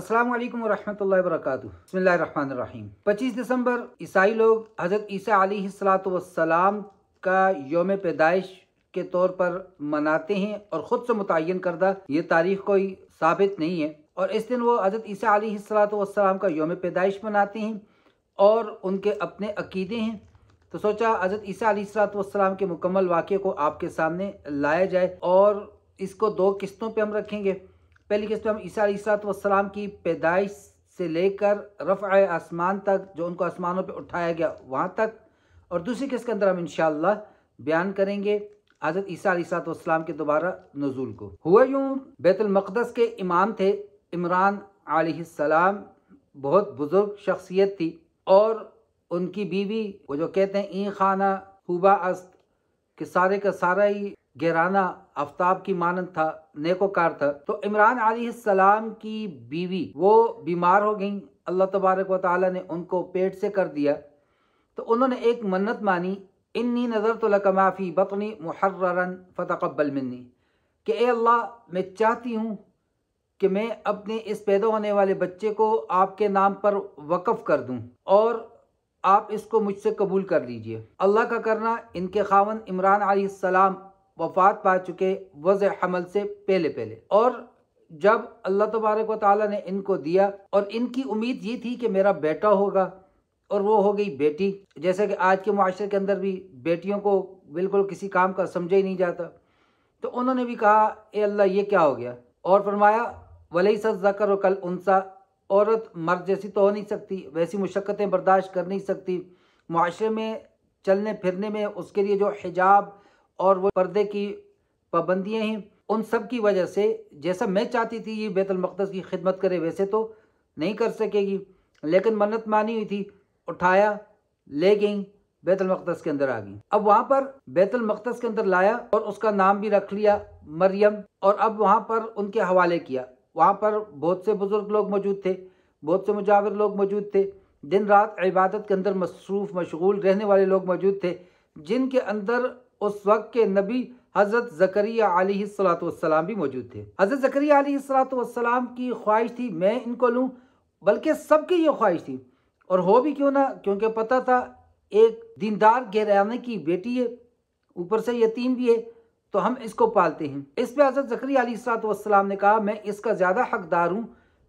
अस्सलाम वालेकुम वरहमतुल्लाहि वबरकातुहू। बिस्मिल्लाहिर्रहमानिर्रहीम। 25 दिसंबर ईसाई लोग हज़रत ईसा अलैहिस्सलातु वस्सलाम का यौम पैदाइश के तौर पर मनाते हैं और ख़ुद से मुतय्यन करदा ये तारीख़ कोई साबित नहीं है, और इस दिन वो हज़रत ईसा अलैहिस्सलातु वस्सलाम का यौम पैदाइश मनाते हैं और उनके अपने अक़ीदे हैं। तो सोचा हज़रत ईसा अलैहिस्सलातु वस्सलाम के मुकम्मल वाक़े को आपके सामने लाया जाए, और इसको दो किस्तों पे हम रखेंगे। पहली किस्त में हम ईसा अलैहिस्सलातु वस्सलाम की पैदाइश से लेकर रफ़अ आसमान तक, जो उनको आसमानों पे उठाया गया वहाँ तक, और दूसरी किस्त के अंदर हम इंशाअल्लाह बयान करेंगे हज़रत ईसा अलैहिस्सलातु वस्सलाम के दोबारा नुज़ूल को। हुआ यूँ, बैतुल मक़दस के इमाम थे इमरान अलैहिस्सलाम, बहुत बुज़ुर्ग शख्सियत थी, और उनकी बीवी वो जो कहते हैं ई खाना हुबा अस्त कि सारे का सारा ही घराना आफ्ताब की मानंद था, नेकोकार था। तो इमरान अलैहिस्सलाम की बीवी वो बीमार हो गई, अल्लाह तबारक व तआला ने उनको पेट से कर दिया। तो उन्होंने एक मन्नत मानी, इन्नी नज़रतु लका मा फ़ी बत्नी मुहर्ररन फ़तक़ब्बल मिन्नी, कि ए अल्लाह मैं चाहती हूँ कि मैं अपने इस पैदा होने वाले बच्चे को आपके नाम पर वक़फ़ कर दूँ और आप इसको मुझसे कबूल कर लीजिए। अल्लाह का करना, इनके खावंद इमरान अलैहिस्सलाम वफ़ात पा चुके वज़ हमल से पहले, और जब अल्लाह तबारक व तआला ने इनको दिया, और इनकी उम्मीद ये थी कि मेरा बेटा होगा, और वो हो गई बेटी। जैसे कि आज के मुआशरे के अंदर भी बेटियों को बिल्कुल किसी काम का समझा ही नहीं जाता। तो उन्होंने भी कहा, ए अल्लाह ये क्या हो गया, और फरमाया वलैसा ज़कर कल उनसा, औरत मर्द जैसी तो हो नहीं सकती, वैसी मुशक्क़तें बर्दाश्त कर नहीं सकती। मुआशरे में चलने फिरने में उसके लिए जो हिजाब और वो पर्दे की पाबंदियाँ हैं, उन सब की वजह से जैसा मैं चाहती थी ये बैतुल मक़दस की खिदमत करे, वैसे तो नहीं कर सकेगी, लेकिन मन्नत मानी हुई थी, उठाया ले गई, बैतुल मक़दस के अंदर आ गई। अब वहाँ पर बैतुल मक़दस के अंदर लाया और उसका नाम भी रख लिया मरियम, और अब वहाँ पर उनके हवाले किया। वहाँ पर बहुत से बुज़ुर्ग लोग मौजूद थे, बहुत से मुजाविर लोग मौजूद थे, दिन रात इबादत के अंदर मसरूफ़ मशगूल रहने वाले लोग मौजूद थे, जिनके अंदर उस वक्त के नबी हज़रत ज़करिया अलैहिस्सलातु वस्सलाम भी मौजूद थे। हज़रत ज़करिया अलैहिस्सलातु वस्सलाम की ख्वाहिश थी मैं इनको लूँ, बल्कि सबकी ये ख्वाहिश थी, और हो भी क्यों ना, क्योंकि पता था एक दीनदार घराने की बेटी है, ऊपर से यतीम भी है, तो हम इसको पालते हैं। इस पर हज़रत ज़करिया अलैहिस्सलातु वस्सलाम ने कहा मैं इसका ज़्यादा हकदार हूँ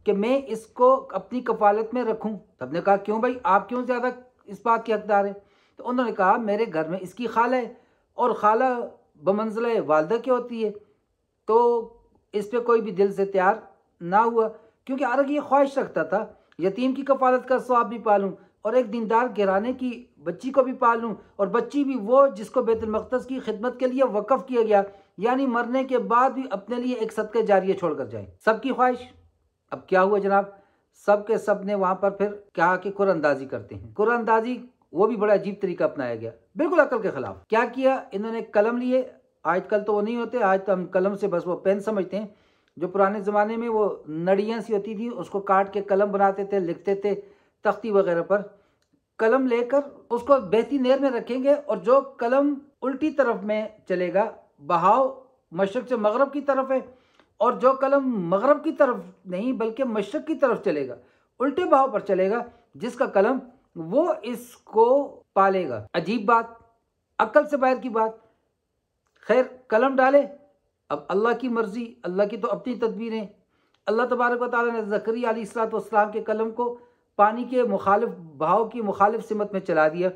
कि मैं इसको अपनी कफ़ालत में रखूँ। सबने कहा क्यों भाई, आप क्यों ज़्यादा इस बात के हकदार हैं? तो उन्होंने कहा मेरे घर में इसकी खाला है, और खाला बमंज़िले वालदा की होती है, तो इस पर कोई भी दिल से तैयार ना हुआ, क्योंकि हर ये ख्वाहिश रखता था यतीम की कफ़ालत का सवाब भी पालूँ, और एक दीनदार घराने की बच्ची को भी पालूँ, और बच्ची भी वो जिसको बैतुल मक़दस की खिदमत के लिए वक़फ़ किया गया, यानी मरने के बाद भी अपने लिए एक सदक़े जारिया छोड़ कर जाए, सबकी ख्वाहिश। अब क्या हुआ जनाब, सब के सब ने वहाँ पर फिर कहा कि कुरानंदाज़ी करते हैं। कुरानंदाज़ी वो भी बड़ा अजीब तरीका अपनाया गया, बिल्कुल अकल के खिलाफ। क्या किया इन्होंने, कलम लिए, आजकल तो वो नहीं होते, आज तो हम कलम से बस वो पेन समझते हैं, जो पुराने ज़माने में वो नड़ियाँ सी होती थी, उसको काट के कलम बनाते थे, लिखते थे तख्ती वगैरह पर। कलम लेकर उसको बहती नहर में रखेंगे, और जो कलम उल्टी तरफ में चलेगा, बहाव मशरक़ से मगरब की तरफ है, और जो कलम मगरब की तरफ नहीं बल्कि मशरक़ की तरफ चलेगा, उल्टे बहाव पर चलेगा, जिसका कलम वो इसको पालेगा। अजीब बात, अक्ल से बाहर की बात। खैर कलम डाले, अब अल्लाह की मर्जी, अल्लाह की तो अपनी तदबीरें। अल्लाह तबारक व तआला ने ज़करिया अलैहिस्सलातु वस्सलाम के कलम को पानी के मुखालिफ बहाव की मुखालिफ सिमत में चला दिया,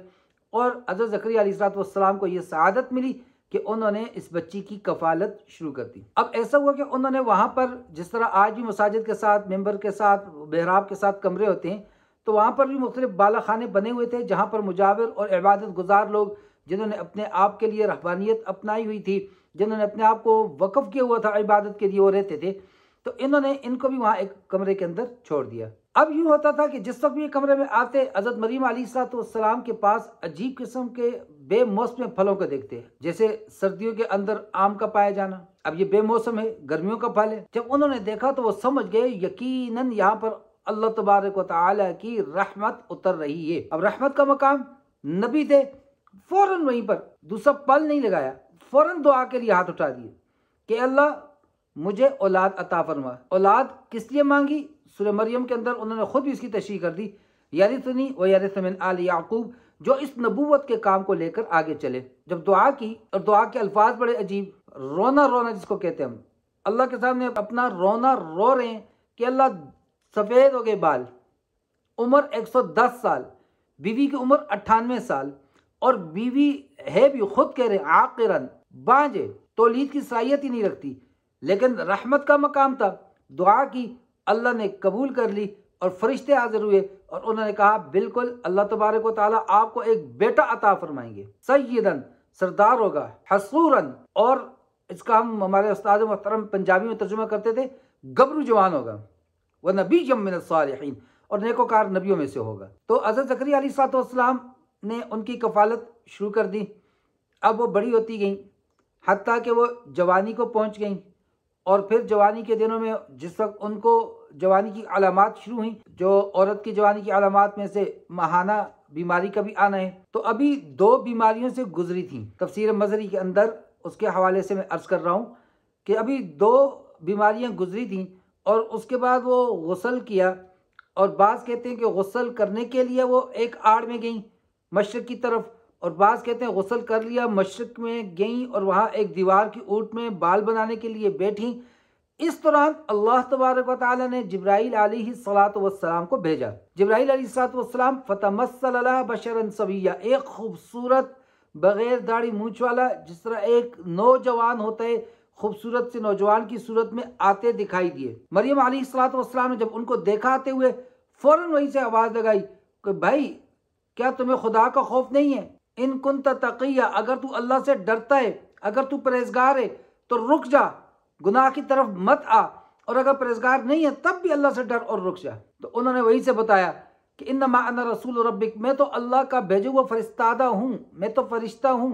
और हज़रत ज़करिया अलैहिस्सलातु वस्सलाम को ये सआदत मिली कि उन्होंने इस बच्ची की कफ़ालत शुरू कर दी। अब ऐसा हुआ कि उन्होंने वहाँ पर, जिस तरह आज भी मसाजिद के साथ, मेंबर के साथ, मेहराब के साथ कमरे होते हैं, तो वहाँ पर भी मुख्तलिफ बाला खाने बने हुए थे, जहाँ पर मुजाविर और इबादत गुजार लोग, जिन्होंने अपने आप के लिए रहबानियत अपनाई हुई थी, जिन्होंने अपने आप को वक़फ़ किया हुआ था इबादत के लिए, वो रहते थे। तो इन्होंने इनको भी वहाँ एक कमरे के अंदर छोड़ दिया। अब यूँ होता था कि जिस वक्त भी कमरे में आते, हज़रत मरीम अलैहिस्सलातु वस्सलाम के पास अजीब किस्म के बेमौसम फलों को देखते, जैसे सर्दियों के अंदर आम का पाया जाना। अब ये बेमौसम है, गर्मियों का फल है। जब उन्होंने देखा तो वो समझ गए यकीनन यहाँ पर अल्लाह तबारक व तआला की रहमत उतर रही है। अब रहमत का मकाम, नबी थे, फौरन वहीं पर दूसरा पल नहीं लगाया, फौरन दुआ के लिए हाथ उठा दिए कि अल्लाह मुझे औलाद अता फरमा। औलाद किस लिए मांगी? सूरह मरियम के अंदर उन्होंने खुद भी इसकी तशरीह कर दी, यारिसनी व यारिस मिन आल याकूब, जो इस नबूवत के काम को लेकर आगे चले। जब दुआ की, और दुआ के अल्फाज बड़े अजीब, रोना रोना जिसको कहते हैं हम, अल्लाह के सामने अपना रोना रो रहे हैं कि अल्लाह सफ़ेद हो गए बाल, उम्र 110 साल, बीवी की उम्र 98 साल, और बीवी है भी खुद कह रहे आकिरन, बांझे, तौलीद की सलाहियत ही नहीं रखती, लेकिन रहमत का मकाम था। दुआ की, अल्लाह ने कबूल कर ली और फरिश्ते हाजिर हुए और उन्होंने कहा बिल्कुल अल्लाह तबारक व तआला आपको एक बेटा अता फरमाएंगे, सय्यदन, सरदार होगा, हसूरन, और इसका हम हमारे उस्ताद मोहतरम पंजाबी में तर्जुमा करते थे, गबरू जवान होगा, वह नबीय्यम मिन सालिहीन, और नेकोकार नबियों में से होगा। तो हज़रत ज़करिया अलैहिस्सलाम ने उनकी कफ़ालत शुरू कर दी। अब वो बड़ी होती गई, हत्ता कि वो जवानी को पहुंच गई, और फिर जवानी के दिनों में जिस वक्त उनको जवानी की अलामात शुरू हुई, जो औरत की जवानी की अलामात में से महाना बीमारी का भी आना है, तो अभी 2 बीमारियों से गुजरी थी। तफसीर मज़री के अंदर उसके हवाले से मैं अर्ज़ कर रहा हूँ कि अभी 2 बीमारियाँ गुजरी थी, और उसके बाद वो गुस्ल किया, और बाज़ कहते हैं कि गुस्ल करने के लिए वो एक आड़ में गई मशरक़ की तरफ, और बाज़ कहते हैं गुस्ल कर लिया, मशरक़ में गई और वहाँ एक दीवार की ऊँट में बाल बनाने के लिए बैठी। इस दौरान अल्लाह तबारक व तआला ने जिब्राईल अलैहिस्सलातु वस्सलाम को भेजा। जिब्राईल अलैहिस्सलातु वस्सलाम फतमस्सल लहा बशरन सविय्या, एक खूबसूरत बग़ैर दाढ़ी मूंछ वाला, जिस तरह एक नौजवान होता है खूबसूरत से नौजवान की सूरत में आते दिखाई दिए। मरियम अलैहिस्सलातु वस्सलाम ने जब उनको देखा आते हुए, फ़ौरन वहीं से आवाज़ लगाई कि भाई क्या तुम्हें खुदा का खौफ नहीं है? इन कुंत तक़िया, अगर तू अल्लाह से डरता है, अगर तू परहेज़गार है तो रुक जा, गुनाह की तरफ मत आ, और अगर परहेज़गार नहीं है तब भी अल्लाह से डर और रुक जा। तो उन्होंने वहीं से बताया कि इन्नमा अना रसूल रब्बिक, मैं तो अल्लाह का भेजा हुआ फरिश्तादा हूँ, मैं तो फरिश्ता हूँ।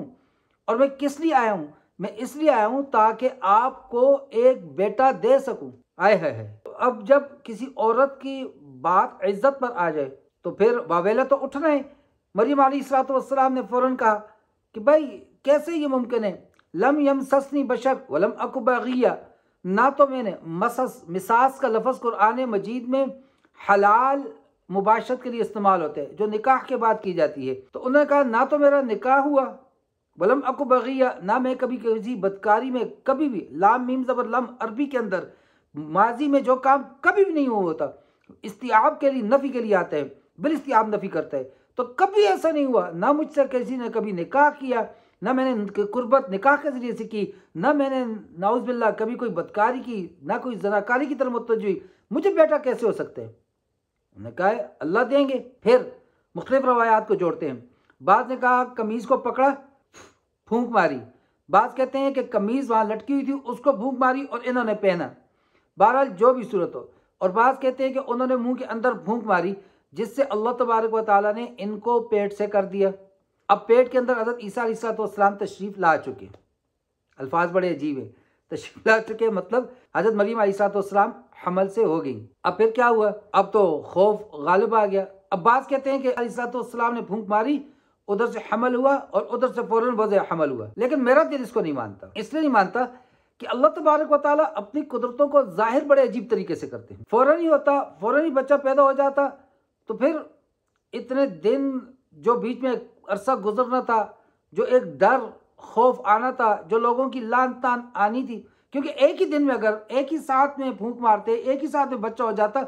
और मैं किस लिए आया हूँ? मैं इसलिए आया हूँ ताकि आपको एक बेटा दे सकूँ। आए है। तो अब जब किसी औरत की बात इज्जत पर आ जाए तो फिर वावेला तो उठना है। मरियम अलैहिस्सलातु वस्सलाम ने फ़ौरन कहा कि भाई कैसे ये मुमकिन है, लम यमससनी बशर वलम अकु बगिया, ना तो मैंने मिसास का लफ्ज़ कुरान मजीद में हलाल मुबाशरत के लिए इस्तेमाल होता है, जो निकाह के बाद की जाती है। तो उन्होंने कहा ना तो मेरा निकाह हुआ, वलम अकु बगिया, ना मैं कभी किसी बदकारी में कभी भी, लाम मीम ज़बर लम अरबी के अंदर माजी में जो काम कभी भी नहीं हुआ होता, इस्तिआब के लिए, नफ़ी के लिए आता है, बिल इस्तिआब नफ़ी करता है। तो कभी ऐसा नहीं हुआ, ना मुझसे किसी ने कभी निकाह किया, ना मैंने कुर्बत निकाह के ज़रिए से की, ना मैंने नाउज़ बिल्लाह कभी कोई बदकारी की, ना कोई ज़नाकारी की तरफ मुतवज्जो हुई, मुझे बेटा कैसे हो सकता है? उन्होंने कहा अल्लाह देंगे। फिर मुख्तलिफ रवायात को जोड़ते हैं। बाज़ ने कहा कमीज़ को पकड़ा, फूंक मारी, बाज़ कहते हैं कि कमीज़ वहाँ लटकी हुई थी, उसको फूंक मारी और इन्होंने पहना। बहरहाल जो भी सूरत हो, और बाज़ कहते हैं कि उन्होंने मुंह के अंदर फूंक मारी, जिससे अल्लाह तबारक व तआला ने इनको पेट से कर दिया। अब पेट के अंदर हज़रत ईसा अलैहिस्सलाम तशरीफ़ ला चुके। अल्फाज बड़े अजीब है, तशरीफ़ ला चुके मतलब हज़रत मरियम अलैहिस्सलाम हमल से हो गई। अब फिर क्या हुआ? अब तो खौफ गालिब आ गया। अब बाज़ कहते हैं कि अलैहिस्सलाम ने फूंक मारी, उधर से हमल हुआ और उधर से फ़ौरन वज़े हमल हुआ। लेकिन मेरा दिल इसको नहीं मानता। इसलिए नहीं मानता कि अल्लाह तबारक व तआला अपनी कुदरतों को ज़ाहिर बड़े अजीब तरीके से करते हैं। फ़ौरन ही होता, फ़ौरन ही बच्चा पैदा हो जाता, तो फिर इतने दिन जो बीच में अरसा गुजरना था, जो एक डर खौफ आना था, जो लोगों की लान तान आनी थी, क्योंकि एक ही दिन में अगर एक ही साथ में फूंक मारते, एक ही साथ में बच्चा हो जाता,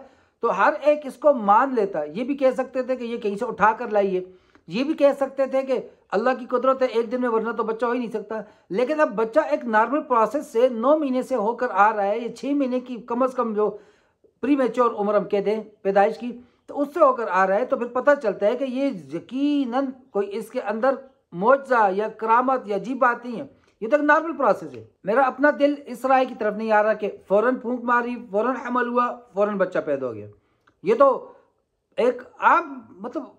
तो हर एक इसको मान लेता। ये भी कह सकते थे कि ये कहीं से उठा कर लाइए, ये भी कह सकते थे कि अल्लाह की कुदरत है, एक दिन में, वरना तो बच्चा हो ही नहीं सकता। लेकिन अब बच्चा एक नॉर्मल प्रोसेस से 9 महीने से होकर आ रहा है, ये 6 महीने की कम अज़ कम जो प्री मैच्योर उम्र हम कहते हैं पैदाइश की, तो उससे होकर आ रहा है। तो फिर पता चलता है कि ये यकीनन कोई इसके अंदर मौजज़ा या करामत या अजीब बात नहीं है, ये तो एक नॉर्मल प्रोसेस है। मेरा अपना दिल इस राय की तरफ नहीं आ रहा कि फ़ौरन फूंक मारी, फ़ौरन हमल हुआ, फ़ौरन बच्चा पैदा हो गया। ये तो एक आम मतलब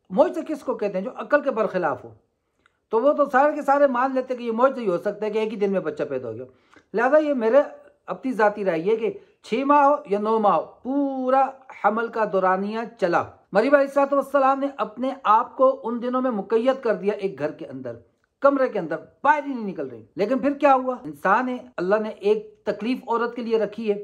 मौजज़ा किसको कहते हैं? जो अक्ल के बरखिलाफ हो। तो वो तो सारे के सारे मान लेते हैं कि ये मौजज़ा ही हो सकता है कि एक ही दिन में बच्चा पैदा हो गया। लिहाजा ये मेरे अपनी ज़ाती राय है कि 6 माह हो या 9 माह हो, पूरा हमल का दौरानिया चला। मरियम अलैहिस्सलाम ने अपने आप को उन दिनों में मुक़य्यद कर दिया एक घर के अंदर। कमरे के अंदर, बाहर ही नहीं निकल रही। लेकिन फिर क्या हुआ, इंसान है, अल्लाह ने एक तकलीफ औरत के लिए रखी है,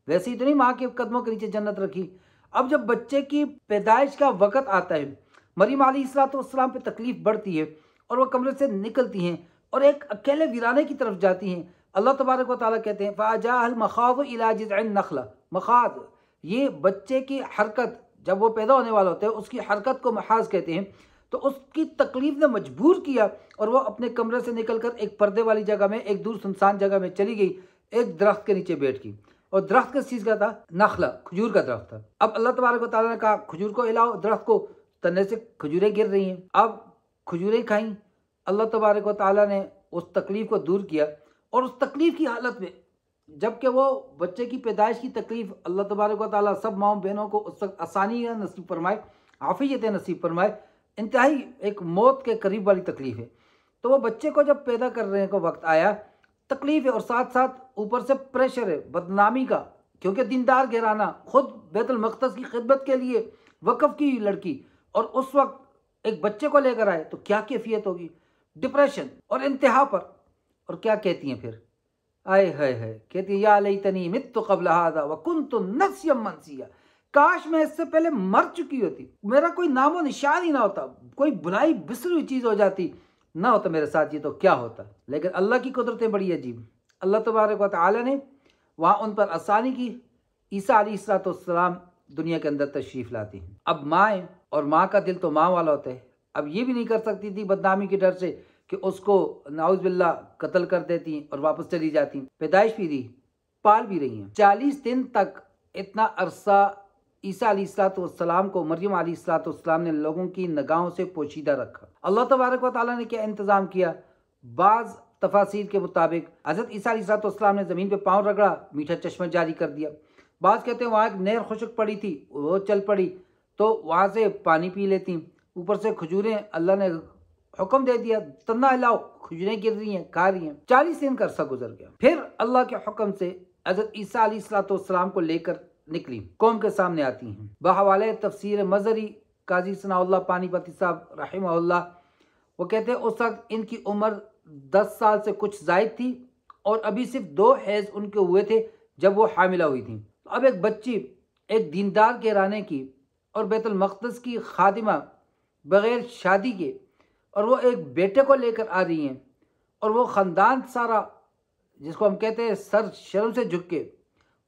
वैसे ही तो नहीं माँ के कदमों के नीचे जन्नत रखी। अब जब बच्चे की पैदाइश का वक़्त आता है, मरीम अलैहिस्सलाम पे तकलीफ बढ़ती है और वह कमरे से निकलती हैं और एक अकेले वीराने की तरफ जाती हैं। अल्लाह तबारक व तआला कहते हैं फ़अजाअल मख़ाज़ इला जिज़अन नख़ला। मख़ाज़ ये बच्चे की हरकत, जब वो पैदा होने वाला होता है उसकी हरकत को महाज कहते हैं। तो उसकी तकलीफ ने मजबूर किया और वो अपने कमरे से निकलकर एक पर्दे वाली जगह में, एक दूर सुनसान जगह में चली गई, एक दरख्त के नीचे बैठ गई। और दरख्त किस चीज़ का था? नखला, खजूर का दरख्त था। अब अल्लाह तबारक व तआला ने कहा खजूर को हिलाओ, दरख्त को, तने से खजूरें गिर रही हैं। अब खजूरें खाई। अल्लाह तबारक व तआला ने उस तकलीफ़ को दूर किया और उस तकलीफ़ की हालत में, जबकि वो बच्चे की पैदाइश की तकलीफ़, अल्लाह तबारक व तआला सब माओ बहनों को उस वक्त आसानी नसीब फरमाए, आफियत नसीब फरमाए। इंतहाई एक मौत के करीब वाली तकलीफ़ है। तो वो बच्चे को जब पैदा करने का वक्त आया, तकलीफ़ है और साथ साथ ऊपर से प्रेशर है बदनामी का, क्योंकि दीनदार घराना, खुद बैतुल मक़दस की खिदमत के लिए वक़फ़ की लड़की, और उस वक्त एक बच्चे को लेकर आए तो क्या कैफियत होगी, डिप्रेशन और इंतहा पर। और क्या कहती हैं फिर, आए हाय हाय, कहती है या लैतनी मित्तु क़ब्ल हाज़ा व कुन्तु नस्यम मनसिया। काश मैं इससे पहले मर चुकी होती, मेरा कोई नामो निशान ही ना होता, कोई बुराई बिसरी हुई चीज़ हो जाती, ना होता मेरे साथ ये तो क्या होता। लेकिन अल्लाह की कुदरतें बड़ी अजीब। अल्लाह तबारक व तआला ने वहाँ उन पर आसानी की। ईसा अलैहिस्सलाम दुनिया के अंदर तशरीफ़ लाती हैं। अब माएँ, और माँ का दिल तो माँ वाला होता है, अब ये भी नहीं कर सकती थी बदनामी के डर से कि उसको नाउज़ बिल्लाह कत्ल कर देती और वापस चली जाती। पैदाइश भी दी, पाल भी रही हैं। 40 दिन तक इतना अरसा ईसा अलैहिस्सलाम को, मरियम अलैहिस्सलाम ने लोगों की निगाहों से पोशीदा रखा। अल्लाह तबारक व तआला ने क्या इंतज़ाम किया, बाज़ तफासीर के मुताबिक हज़रत ईसा अलैहिस्सलाम ने ज़मीन पे पाँव रगड़ा, मीठा चश्मा जारी कर दिया। बाज़ कहते हैं वहाँ एक नहर खुशक पड़ी थी, वो चल पड़ी तो वहाँ से पानी पी लेती। ऊपर से खजूरें, अल्लाह ने हुक्म दे दिया तना हिलाओ, खजूरें गिर रही हैं, खा रही हैं। 40 दिन का अरसा गुजर गया। फिर अल्लाह के हुक्म से हज़रत ईसा अलैहिस्सलाम को लेकर निकली, कौम के सामने आती हैं। बहवाले तफसीर मज़री काजी सनाउल्लाह पानीपती साहब रहमहुल्लाह, वो कहते हैं उस वक्त इनकी उम्र 10 साल से कुछ ज़ायद थी और अभी सिर्फ 2 हैज़ उनके हुए थे जब वो हामिला हुई थी। तो अब एक बच्ची, एक दीनदार घराने की और बैतुल मक़दस की खादिमा, बग़ैर शादी के, और वो एक बेटे को लेकर आ रही हैं, और वो ख़ानदान सारा, जिसको हम कहते हैं सर शर्म से झुक के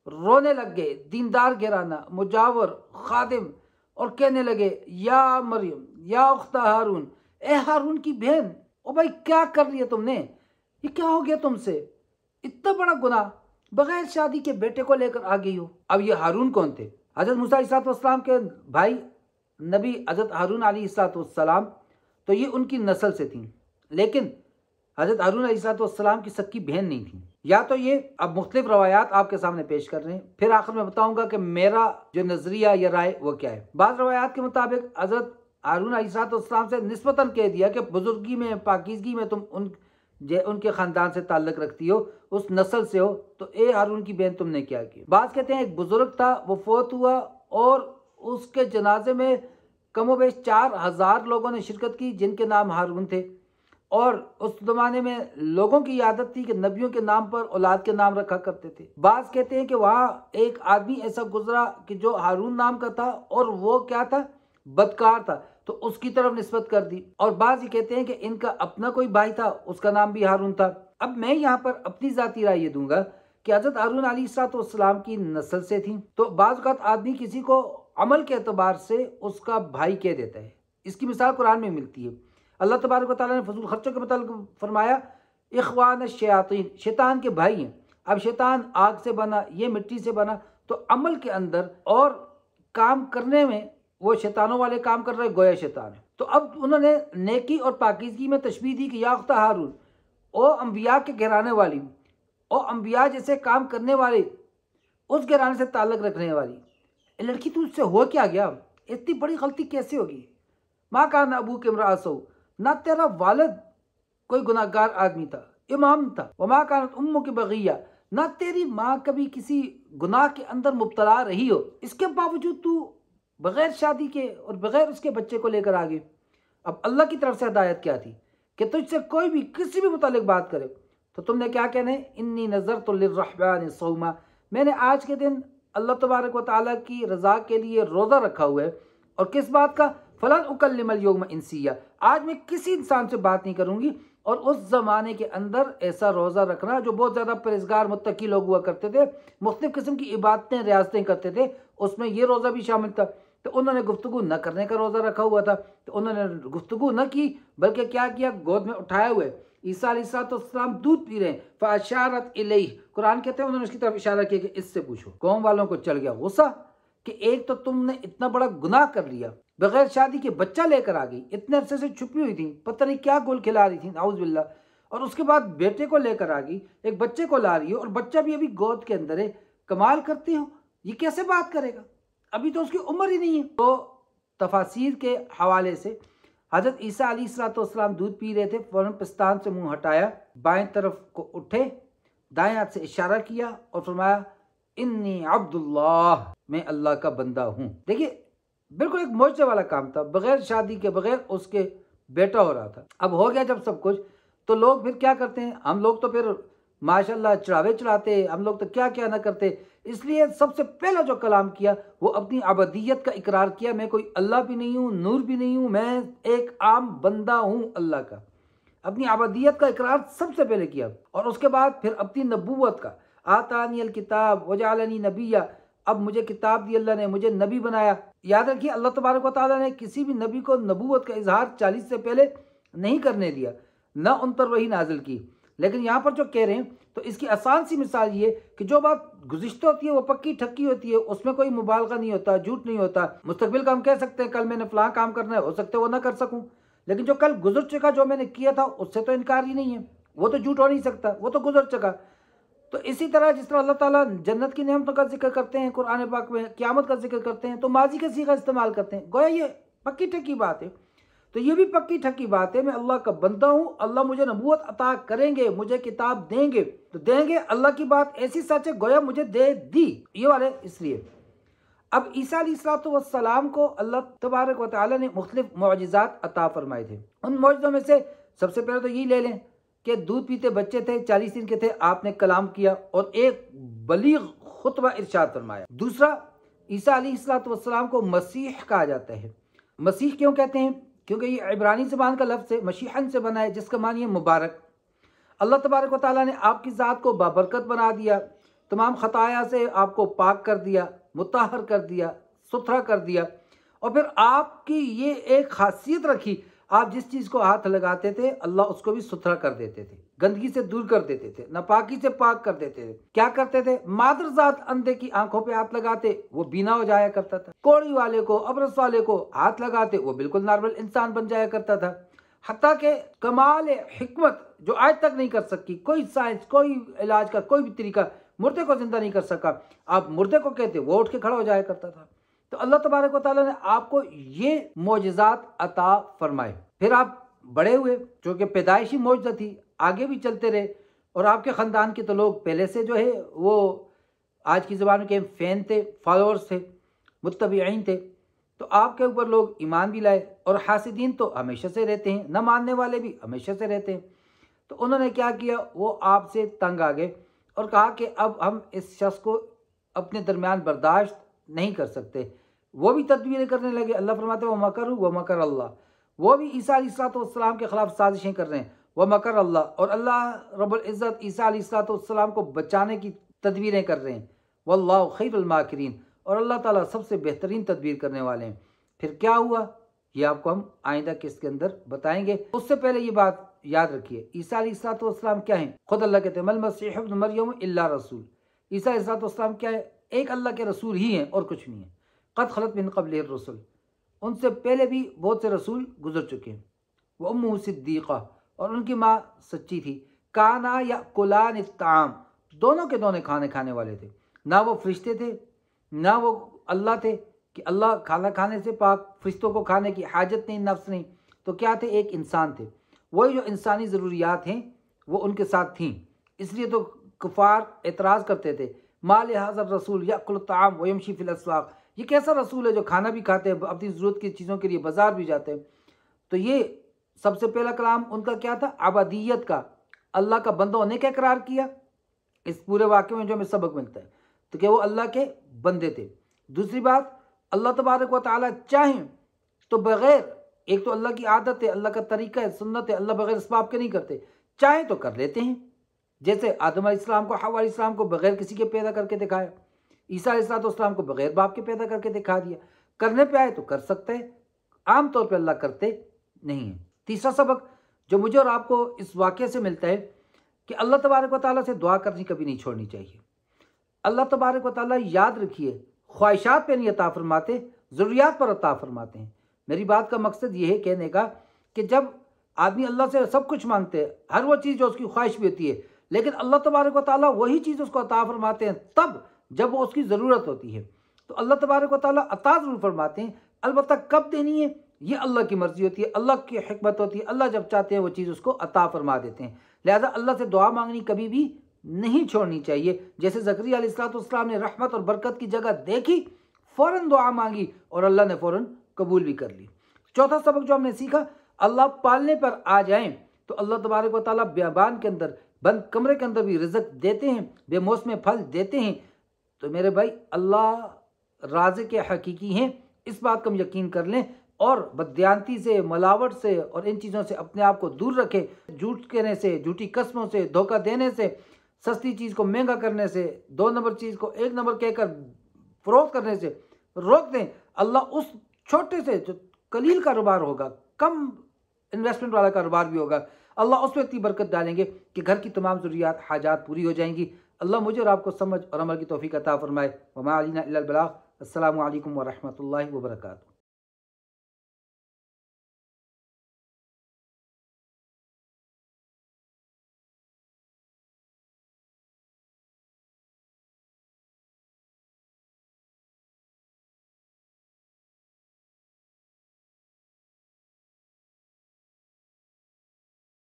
रोने लग गए। दीनदार घराना, मुजावर, खादिम, और कहने लगे या मरियम या उख्ता हारून, ए हारून की बहन, ओ भाई क्या कर रही है तुमने, ये क्या हो गया तुमसे, इतना बड़ा गुनाह, बगैर शादी के बेटे को लेकर आ गई हो। अब ये हारून कौन थे? हज़रत मूसा अलैहिस्सलाम के भाई नबी हज़रत हारून अलैहिस्सलाम, तो ये उनकी नस्ल से थी, लेकिन हज़रत हारून अलैहिस्सलाम की सच्ची बहन नहीं थी। या तो ये, अब मुख्तलिफ रवायात आपके सामने पेश कर रहे हैं, फिर आखिर में बताऊंगा कि मेरा जो नजरिया या राय वो क्या है। बाज़ रवायात के मुताबिक हज़रत हारून अलैहिस्सलाम से निस्बतन कह दिया कि बुजुर्गी में, पाकीज़गी में तुम उनके ख़ानदान से ताल्लुक़ रखती हो, उस नस्ल से हो, तो ए हारून की बहन तुमने क्या किया। बाज़ कहते हैं एक बुजुर्ग था, वो फोत हुआ और उसके जनाजे में कमोबेश 4000 लोगों ने शिरकत की जिनके नाम हारून थे। और उस ज़माने में लोगों की आदत थी कि नबियों के नाम पर औलाद के नाम रखा करते थे। बाज़ कहते हैं कि वहाँ एक आदमी ऐसा गुजरा कि जो हारून नाम का था और वो क्या था, बदकार था, तो उसकी तरफ निस्बत कर दी। और बाज़ ये कहते हैं कि इनका अपना कोई भाई था, उसका नाम भी हारून था। अब मैं यहाँ पर अपनी ज़ाती राय ये दूंगा कि हज़रत हारून अलैहिस्सलाम की नस्ल से थी। तो बाज़ औक़ात आदमी किसी को अमल के एतबार से उसका भाई कह देता है। इसकी मिसाल कुरान में मिलती है। अल्लाह तबारक व तआला ने फजूल खर्चों के मतलब फरमाया इख्वान शयातीन, शैतान के भाई हैं। अब शैतान आग से बना, ये मिट्टी से बना, तो अमल के अंदर और काम करने में वो शैतानों वाले काम कर रहे, गोया शैतान है। तो अब उन्होंने नेकी और पाकीज़गी में तशबीह दी कि या उख्ता हारून, ओ अम्बिया के घराने वाली, ओ अम्बिया जैसे काम करने वाले, उस घराने से ताल्लुक़ रखने वाली लड़की, तुझसे हो क्या गया, इतनी बड़ी गलती कैसे होगी। माँ का ना अबू के इम्राअसो, ना तेरा वालिद कोई गुनाहगार आदमी था, इमाम था। वमा कानत उम्मु की बगिया, ना तेरी माँ कभी किसी गुनाह के अंदर मुब्तला रही हो, इसके बावजूद तू बग़ैर शादी के और बग़ैर उसके बच्चे को लेकर आ गई। अब अल्लाह की तरफ से हिदायत क्या थी कि तुझसे कोई भी किसी भी मुतालिक बात करे तो तुमने क्या कहना है, इन्नी नज़रतु लिर्रहमानि सौमा, मैंने आज के दिन अल्लाह तबारक व तआला की रज़ा के लिए रोज़ा रखा हुआ है। और किस बात का, फलन उकल्लिमल यौमा इंसिया, आज मैं किसी इंसान से बात नहीं करूँगी। और उस ज़माने के अंदर ऐसा रोज़ा रखना, जो बहुत ज़्यादा परहेज़गार मुत्तकी लोग हुआ करते थे, मुख्तलिफ़ किस्म की इबादतें रियासतें करते थे, उसमें ये रोज़ा भी शामिल था। तो उन्होंने गुफ्तगू न करने का रोज़ा रखा हुआ था, तो उन्होंने गुफ्तगू न की, बल्कि क्या किया, गोद में उठाए हुए ईसा अलैहिस्सलाम दूध पी रहे हैं, फ़अशारत इलैहि, कुरान कहते हैं उन्होंने उसकी तरफ इशारा किया कि इससे पूछो। कौम वालों को चल गया गुस्सा कि एक तो तुमने इतना बड़ा गुनाह कर लिया, बगैर शादी के बच्चा लेकर आ गई, इतने अरसे से छुपी हुई थी, पता नहीं क्या गुल खिला रही थी, नाउज़ बिल्लाह, और उसके बाद बेटे को लेकर आ गई, एक बच्चे को ला रही है और बच्चा भी अभी गोद के अंदर है। कमाल करती हो, ये कैसे बात करेगा, अभी तो उसकी उम्र ही नहीं है। तो तफासीर के हवाले से हज़रत ईसा अलैहिस्सलाम दूध पी रहे थे, फ़ौरन पिस्तान से मुंह हटाया, बाएं तरफ को उठे, दाएं हाथ से इशारा किया और फरमाया, इन्नी अब्दुल्लाह, मैं अल्लाह का बंदा हूँ। देखिए, बिल्कुल एक मौजज़े वाला काम था, बगैर शादी के, बगैर उसके बेटा हो रहा था। अब हो गया जब सब कुछ, तो लोग फिर क्या करते हैं, हम लोग तो फिर माशाल्लाह चढ़ावे चढ़ाते, हम लोग तो क्या क्या ना करते। इसलिए सबसे पहला जो कलाम किया वो अपनी अबदियत का इकरार किया, मैं कोई अल्लाह भी नहीं हूँ, नूर भी नहीं हूँ, मैं एक आम बंदा हूँ अल्लाह का। अपनी अबदियत का इकरार सबसे पहले किया और उसके बाद फिर अपनी नबूवत का, आतानी अल किताब वजालनी नबिया, अब मुझे किताब दी अल्लाह ने, मुझे नबी बनाया। याद रखिए, अल्लाह तबारक व तआला ने किसी भी नबी को नबूवत का इजहार 40 से पहले नहीं करने दिया, न उन पर वही नाजिल की। लेकिन यहाँ पर जो कह रहे हैं, तो इसकी आसान सी मिसाल ये कि जो बात गुज़िश्ता होती है वो पक्की ठक्की होती है, उसमें कोई मुबालगा नहीं होता, झूठ नहीं होता। मुस्तकबिल का हम कह सकते हैं कल मैंने फ़लाँ काम करना है, हो सकता है वो ना कर सकूँ, लेकिन जो कल गुजर चुका, जो मैंने किया था, उससे तो इनकार ही नहीं है, वो तो झूठ हो नहीं सकता, वो तो गुजर चुका। तो इसी तरह जिस तरह अल्लाह ताला जन्नत की नेमतों का जिक्र करते हैं कुरान पाक में, क़यामत का जिक्र करते हैं, तो माजी का सीगा इस्तेमाल करते हैं, गोया ये पक्की ठक्की बात है। तो ये भी पक्की ठक्की बात है, मैं अल्लाह का बंदा हूँ, अल्लाह मुझे नबूवत अता करेंगे, मुझे किताब देंगे, तो देंगे, अल्लाह की बात ऐसी सच है गोया मुझे दे दी, ये वाले। इसलिए अब ईसा अलैहिस्सलाम को अल्लाह तबारक व तआला ने मुख्तलिफ मौजिज़ात अता फरमाए थे। उन मौजिज़ों में से सबसे पहले तो यही ले लें कि दूध पीते बच्चे थे, 40 दिन के थे, आपने कलाम किया और एक बलीग खुतबा इरशाद फरमाया। दूसरा, ईसा अलैहिस्सलाम को मसीह कहा जाता है। मसीह क्यों कहते हैं, क्योंकि ये इब्रानी ज़बान का लफ्ज़ है, मशीहन से बना है, जिसका मानी है मुबारक। अल्लाह तबारक व तआला ने आपकी ज़ात को बाबरकत बना दिया, तमाम खताया से आपको पाक कर दिया, मुताहर कर दिया, सुथरा कर दिया। और फिर आपकी ये एक खासियत रखी, आप जिस चीज़ को हाथ लगाते थे अल्लाह उसको भी सुथरा कर देते थे, गंदगी से दूर कर देते थे, नापाकी से पाक कर देते थे। क्या करते थे, मादरजात अंधे की आंखों पे हाथ लगाते, वो बीना हो जाया करता था। कोड़ी वाले को, अबरस वाले को हाथ लगाते, वो बिल्कुल नॉर्मल इंसान बन जाया करता था। हत्ता के कमाल हिकमत जो आज तक नहीं कर सकी कोई साइंस, कोई इलाज का कोई भी तरीका, मुर्दे को जिंदा नहीं कर सका, आप मुर्दे को कहते वो उठ के खड़ा हो जाया करता था। तो अल्लाह तबारक व तआला ने आपको ये मौजिज़ात अता फरमाए। फिर आप बड़े हुए, जो कि पैदाइशी मौजज़ा थी, आगे भी चलते रहे। और आपके ख़ानदान के तो लोग पहले से जो है वो आज की ज़बान के फ़ैन थे, फॉलोअर्स थे, मुत्तबईन थे। तो आपके ऊपर लोग ईमान भी लाए और हासिदीन तो हमेशा से रहते हैं, न मानने वाले भी हमेशा से रहते हैं। तो उन्होंने क्या किया, वो आपसे तंग आ गए और कहा कि अब हम इस शख्स को अपने दरमियान बर्दाश्त नहीं कर सकते। वो भी तदबीरें करने लगे। अल्लाह फरमाते व मकरू व मकर अल्लाह, वो भी ईसा अलैहिस्सलाम के ख़िलाफ़ साजिशें कर रहे हैं, व मकर अल्लाह, और अल्लाह रब्बुल इज़्ज़त ईसा अलैहिस्सलाम को बचाने की तदबीरें कर रहे हैं। वल्लाहु खैरुल माकिरीन, और अल्लाह ताला सबसे बेहतरीन तदबीर करने वाले हैं। फिर क्या हुआ, ये आपको हम आइंदा किस्त के अंदर बताएंगे। उससे पहले ये बात याद रखिए, ईसा अलैहिस्सलाम क्या है, खुद अल्लाह कहते हैं मल मसीह इब्न मरियम इल्ला रसूल, ईसा अलैहिस्सलाम क्या है, एक अल्लाह के रसूल ही हैं और कुछ नहीं है। क़द खलत मिन क़ब्लिहिर रुसूल, उनसे पहले भी बहुत से रसूल गुजर चुके हैं। व उम्मुहु सिद्दीक़ा, और उनकी माँ सच्ची थी। काना याकुलान अत्ताम, दोनों के दोनों खाने खाने वाले थे। ना वो फरिश्ते थे ना वो अल्लाह थे कि अल्लाह खाना खाने से पाक, फरिश्तों को खाने की हाजत नहीं, नफ्स नहीं। तो क्या थे, एक इंसान थे। वही जो इंसानी ज़रूरियात हैं वो उनके साथ थीं। इसलिए तो कुफार एतराज़ करते थे, माल हाज़र रसूल याकुल ताम व यमशी फिल अस्वाक़, ये कैसा रसूल है जो खाना भी खाते हैं, अपनी ज़रूरत की चीज़ों के लिए बाज़ार भी जाते हैं। तो ये सबसे पहला कलाम उनका क्या था? अबदियत का, अल्लाह का बंदा होने का इकरार किया। इस पूरे वाक़े में जो हमें सबक मिलता है तो क्या वो अल्लाह के बंदे थे। दूसरी बात, अल्लाह तबारक व तआला चाहें तो बग़ैर, एक तो अल्लाह की आदत है, अल्लाह का तरीका है, सुन्नत है, अल्लाह बग़ैर इसबाब के नहीं करते, चाहें तो कर लेते हैं। जैसे आदम अलैहिस्सलाम को, हव्वा अलैहिस्सलाम को बग़ैर किसी के पैदा करके दिखाया, ईसा अलैहिस्सलाम को बग़ैर बाप के पैदा करके दिखा दिया। करने पे आए तो कर सकते हैं, आम तौर पे अल्लाह करते नहीं है। तीसरा सबक जो मुझे और आपको इस वाक़े से मिलता है कि अल्लाह तबारक व तआला से दुआ करनी कभी नहीं छोड़नी चाहिए। अल्लाह तबारक व तआला, याद रखिए, ख्वाहिशात पे नहीं अता फरमाते, ज़रूरियात पर अता फरमाते हैं। मेरी बात का मकसद ये है कहने का कि जब आदमी अल्लाह से सब कुछ मांगते हैं, हर वो चीज़ जो उसकी ख्वाहिश भी होती है, लेकिन अल्लाह तबारक व तआला वही चीज़ उसको अता फरमाते हैं तब जब वो उसकी ज़रूरत होती है। तो अल्लाह तबारक व तआला अता ज़रूर फरमाते हैं, अलबत्ता कब देनी है ये अल्लाह की मर्ज़ी होती है, अल्लाह की हिकमत होती है। अल्लाह जब चाहते हैं वो चीज़ उसको अता फरमा देते हैं। लिहाजा अल्लाह से दुआ मांगनी कभी भी नहीं छोड़नी चाहिए। जैसे ज़करिया अलैहिस्सलाम ने रहमत और बरकत की जगह देखी, फ़ौरन दुआ मांगी और अल्लाह ने फ़ौरन कबूल भी कर ली। चौथा सबक जो हमने सीखा, अल्लाह पालने पर आ जाएं तो अल्लाह तबारक व तआला बियाबान के अंदर, बंद कमरे के अंदर भी रिज़्क़ देते हैं, बेमौसम फल देते हैं। तो मेरे भाई, अल्लाह राज़िक़ हकीकी हैं, इस बात का हम यकीन कर लें और बददियानती से, मिलावट से और इन चीज़ों से अपने आप को दूर रखें। झूठ कहने से, झूठी कस्मों से, धोखा देने से, सस्ती चीज़ को महंगा करने से, 2 नंबर चीज़ को 1 नंबर कहकर फ़रोख्त करने से रोक दें। अल्लाह उस छोटे से जो कलील कारोबार होगा, कम इन्वेस्टमेंट वाला कारोबार भी होगा, अल्लाह उसमें इतनी बरकत डालेंगे कि घर की तमाम ज़रूरियात, हाजात पूरी हो जाएंगी। अल्लाह मुझे और आपको समझ और अमल की तौफ़ीक़ अता फ़रमाए। वमा अलैना इल्लल बलाग़। अस्सलामु अलैकुम व रहमतुल्लाहि व बरकातुहू।